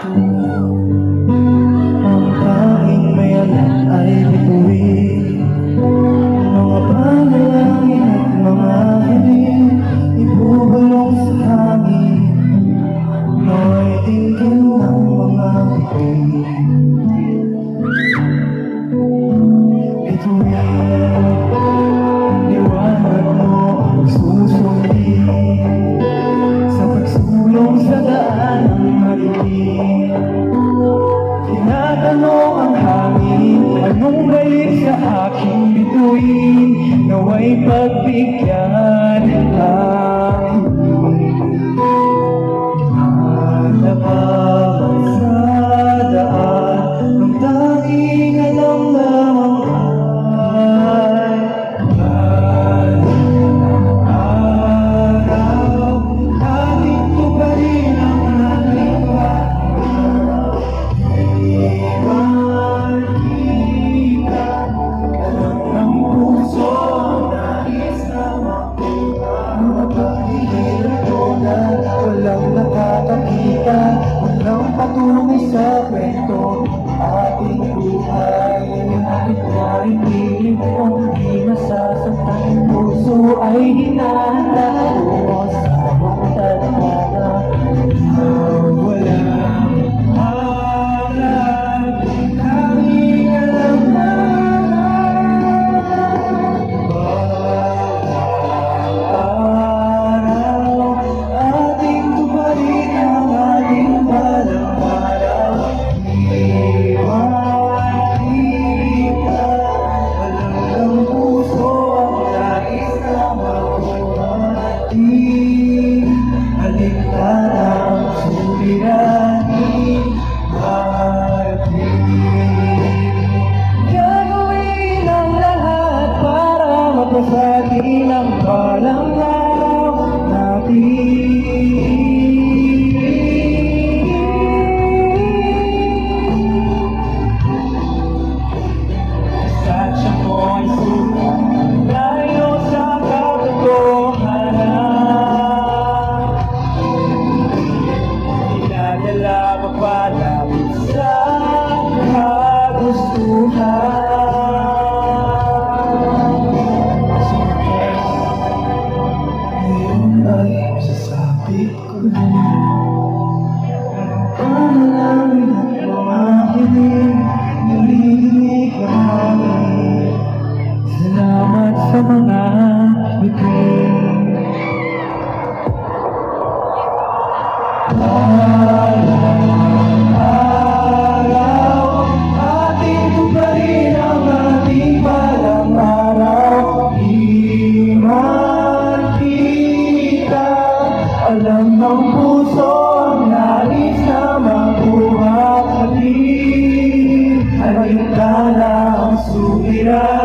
Ang tanging may alam ay bituin, mga panalangin at mga hiling, ibubulong sa hangin, no'y tingin ng mga bituin. Bituin, liwanag mo ang susundin sa pagsulong sa daan ng maliit. Tinatanong ang hangin, anong balik sa aking bituin, naway pagbigyan ang nalaman sa daan ng tanging alam lamang ay araw. Ating tuparin ang ating pangarap, kita alam ng puso ang nais na makuha. Mga pahihirap ko na walang nakakakita, walang patunay sa kwento ating buhay. Bakit nga ipilit kung di masasaktan, puso ay hinahanda ko sa mong tadhana. Walang harap, tanging alam na araw, ating tuparin ang ating balang araw. Iwan kita, alam ng puso ang nais na mabuhati. Haliktana ang suliranin atin. Gagawin ang lahat para mapasati ang balang araw natin. Satya mo ay sukat tayo sa katotohanan, dinadala mapalapit sa kagustuhan. Ngayon ay sasabit ko na panalangin at mga hiling, narinig ang hangin. Salamat sa mga bituin. Araw, ating tuparin ang ating balang araw. Iman kita, alam ng puso ang nais na mabuhati. Haliktana ang suliranin